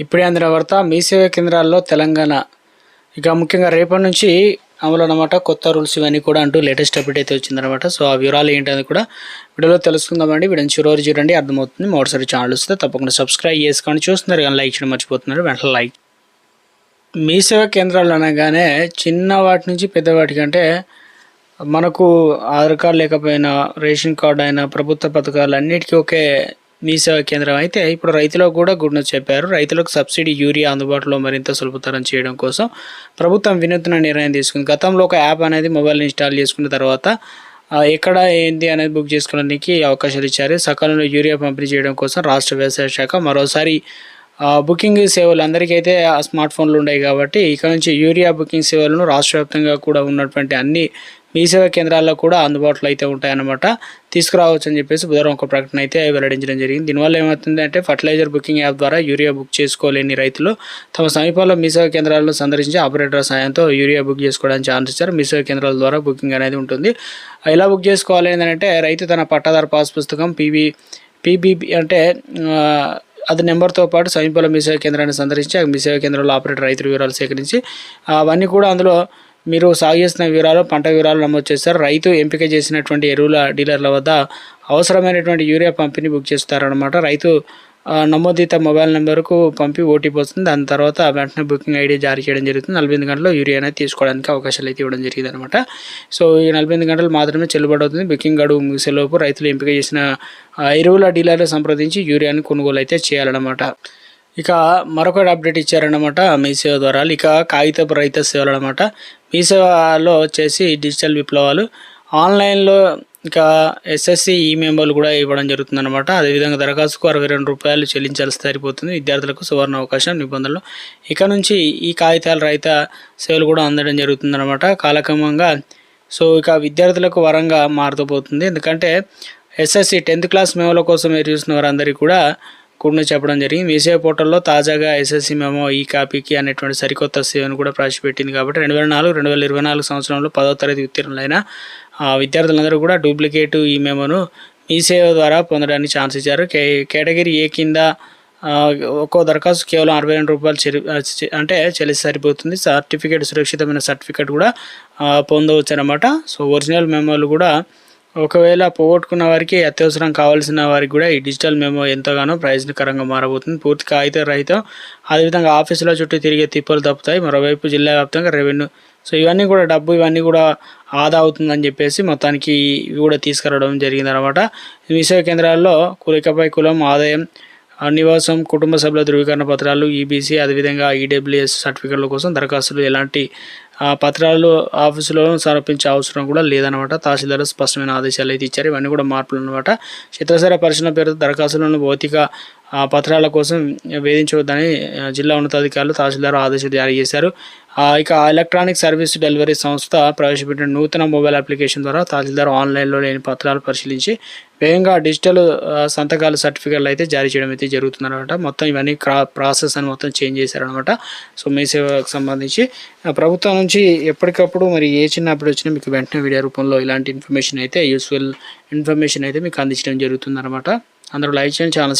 ఇప్పుడే అందిన వార్త మీ సేవా కేంద్రాల్లో తెలంగాణ ఇక ముఖ్యంగా రేపటి నుంచి అమలు అన్నమాట. కొత్త రూల్స్ ఇవన్నీ కూడా అంటూ లేటెస్ట్ అప్డేట్ అయితే వచ్చిందనమాట. సో ఆ వివరాలు ఏంటని కూడా వీడియోలో తెలుసుకుందామండి. వీడియోని చివరి చూడండి, అర్థమవుతుంది. మరోసారి ఛానల్ వస్తే తప్పకుండా సబ్స్క్రైబ్ చేసుకోండి. చూస్తున్నారు కానీ లైక్ చేయడం మర్చిపోతున్నారు, వెంటనే లైక్. మీ సేవా కేంద్రాలు అనగానే చిన్న వాటి నుంచి పెద్దవాటి కంటే మనకు ఆధార్ కార్డు లేకపోయినా, రేషన్ కార్డు అయినా, ప్రభుత్వ పథకాలు అన్నిటికీ ఒకే మీ సేవా కేంద్రం అయితే ఇప్పుడు రైతులకు కూడా గుడ్ న్యూస్ చెప్పారు. రైతులకు సబ్సిడీ యూరియా అందుబాటులో మరింత సులభతరం చేయడం కోసం ప్రభుత్వం వినూత్న నిర్ణయం తీసుకుంది. గతంలో ఒక యాప్ అనేది మొబైల్ ఇన్స్టాల్ చేసుకున్న తర్వాత ఎక్కడ ఏంటి అనేది బుక్ చేసుకోవడానికి అవకాశాలు ఇచ్చారు. సకాలంలో యూరియా పంపిణీ చేయడం కోసం రాష్ట్ర వ్యవసాయ శాఖ మరోసారి బుకింగ్ సేవలు అందరికీ అయితే ఆ స్మార్ట్ ఫోన్లు ఉన్నాయి కాబట్టి ఇక నుంచి యూరియా బుకింగ్ సేవలను రాష్ట్ర వ్యాప్తంగా కూడా ఉన్నటువంటి అన్ని మీ సేవా కేంద్రాల్లో కూడా అందుబాటులో అయితే ఉంటాయన్నమాట. తీసుకురావచ్చు అని చెప్పేసి బుధవారం ఒక ప్రకటన అయితే వెల్లడించడం జరిగింది. దీనివల్ల ఏమవుతుంది అంటే ఫర్టిలైజర్ బుకింగ్ యాప్ ద్వారా యూరియా బుక్ చేసుకోలేని రైతులు తమ సమీపంలో మీ సేవా కేంద్రాలను సందర్శించి ఆపరేటర్ సాయంతో యూరియా బుక్ చేసుకోవడానికి ఛాన్స్ ఇచ్చారు. మీ సేవా కేంద్రాల ద్వారా బుకింగ్ అనేది ఉంటుంది. ఎలా బుక్ చేసుకోవాలి ఏంటంటే రైతు తన పట్టాదారు పాస్ పుస్తకం పీబీబీ అంటే అది నెంబర్తో పాటు సమీపంలో మీ సేవా కేంద్రాన్ని సందర్శించి మీ సేవా కేంద్రంలో ఆపరేటర్ రైతు వివరాలు సేకరించి అవన్నీ కూడా అందులో మీరు సాగు చేసిన వివరాలు, పంట వివరాలు నమోదు చేస్తారు. రైతు ఎంపిక చేసినటువంటి ఎరువుల డీలర్ల వద్ద అవసరమైనటువంటి యూరియా పంపిణీ బుక్ చేస్తారనమాట. రైతు నమోదిత మొబైల్ నెంబర్కు పంపి ఓటీపీ వస్తుంది. దాని తర్వాత వెంటనే బుకింగ్ ఐడి జారీ చేయడం జరుగుతుంది. 48 గంటల్లో యూరియా అనేది తీసుకోవడానికి అవకాశాలు అయితే ఇవ్వడం జరిగింది అనమాట. సో ఈ 48 గంటలు మాత్రమే చెల్లుబాటు అవుతుంది. బుకింగ్ గడువు ముగిసేలోపు రైతులు ఎంపిక చేసిన ఎరువుల డీలర్లు సంప్రదించి యూరియాని కొనుగోలు అయితే చేయాలన్నమాట. ఇక మరొకటి అప్డేట్ ఇచ్చారన్నమాట మీ సేవ ద్వారా. ఇక కాగితపు రైతు సేవలు అనమాట. మీ సేవలో వచ్చేసి డిజిటల్ విప్లవాలు ఆన్లైన్లో ఇంకా ఎస్ఎస్సి ఈ మెంబర్లు కూడా ఇవ్వడం జరుగుతుందన్నమాట. అదేవిధంగా దరఖాస్తుకు 62 రూపాయలు చెల్లించాల్సి సరిపోతుంది. విద్యార్థులకు సువర్ణ అవకాశం నిబంధనలు. ఇక నుంచి ఈ కాగితాల రైత సేవలు కూడా అందడం జరుగుతుందన్నమాట కాలక్రమంగా. సో ఇక విద్యార్థులకు వరంగా మారుతూ ఎందుకంటే ఎస్ఎస్సి 10th క్లాస్ మెమోల కోసం ఎదురు చూసిన వారందరికీ కూడా కూడా చెప్పడం జరిగింది. మీ సేవ పోర్టల్లో తాజాగా ఎస్ఎస్సి మెమో ఈ కాపీకి అనేటువంటి సరికొత్త సేవను కూడా ప్రవేశపెట్టింది. కాబట్టి 2024 సంవత్సరంలో 10వ తరగతి ఉత్తీర్ణులైన విద్యార్థులందరూ కూడా డూప్లికేట్ ఈ మెమోను మీ సేవ ద్వారా పొందడానికి ఛాన్స్ ఇచ్చారు. కేటగిరీ ఏ కింద ఒక్కో దరఖాస్తు కేవలం 62 రూపాయలు అంటే చెల్లిస్తే సరిపోతుంది. సర్టిఫికేట్ సురక్షితమైన సర్టిఫికేట్ కూడా పొందవచ్చు అనమాట. సో ఒరిజినల్ మెమోలు కూడా ఒకవేళ పోగొట్టుకున్న వారికి, అత్యవసరం కావాల్సిన వారికి కూడా ఈ డిజిటల్ మెమో ఎంతగానో ప్రయోజనకరంగా మారబోతుంది. పూర్తి కాగిత రహితం. అదేవిధంగా ఆఫీసుల చుట్టూ తిరిగే తిప్పలు తప్పుతాయి. మరోవైపు జిల్లా వ్యాప్తంగా రెవెన్యూ సో ఇవన్నీ కూడా డబ్బు ఇవన్నీ కూడా ఆదా అవుతుందని చెప్పేసి మొత్తానికి ఇవి కూడా తీసుకురావడం జరిగిందనమాట. మీ సేవా కేంద్రాల్లో ఇకపై కులం, ఆదాయం, నివాసం, కుటుంబ సభ్యుల ధృవీకరణ పత్రాలు, ఈబీసీ, అదేవిధంగా ఈడబ్ల్యూఎస్ సర్టిఫికెట్ల కోసం దరఖాస్తులు ఎలాంటి పత్రాలు ఆఫీసులో సమర్పించే అవసరం కూడా లేదనమాట. తహసీల్దార్ స్పష్టమైన ఆదేశాలు అయితే ఇచ్చారు. ఇవన్నీ కూడా మార్పులు అనమాట. క్షేత్రస్థాయి పరిశీలన పేరుతో దరఖాస్తులను భౌతిక పత్రాల కోసం వేధించవద్దని జిల్లా ఉన్నతాధికారులు తహసీల్దార్ ఆదేశాలు జారీ చేశారు. ఇక ఎలక్ట్రానిక్ సర్వీస్ డెలివరీ సంస్థ ప్రవేశపెట్టిన నూతన మొబైల్ అప్లికేషన్ ద్వారా తహసీల్దార్ ఆన్లైన్లో లేని పత్రాలు పరిశీలించి వేగంగా డిజిటల్ సంతకాల సర్టిఫికేట్లు అయితే జారీ చేయడం అయితే జరుగుతుందన్నమాట. మొత్తం ఇవన్నీ ప్రాసెస్ అని మొత్తం చేంజ్ చేశారనమాట. సో మీ సేవకు సంబంధించి ప్రభుత్వం నుంచి ఎప్పటికప్పుడు మరి ఏ చిన్న అప్డేట్ వచ్చినా మీకు వెంటనే వీడియో రూపంలో ఇలాంటి ఇన్ఫర్మేషన్ అయితే యూస్ఫుల్ ఇన్ఫర్మేషన్ అయితే మీకు అందించడం జరుగుతుందన్నమాట. అందరూ లైక్ చేయండి, ఛానల్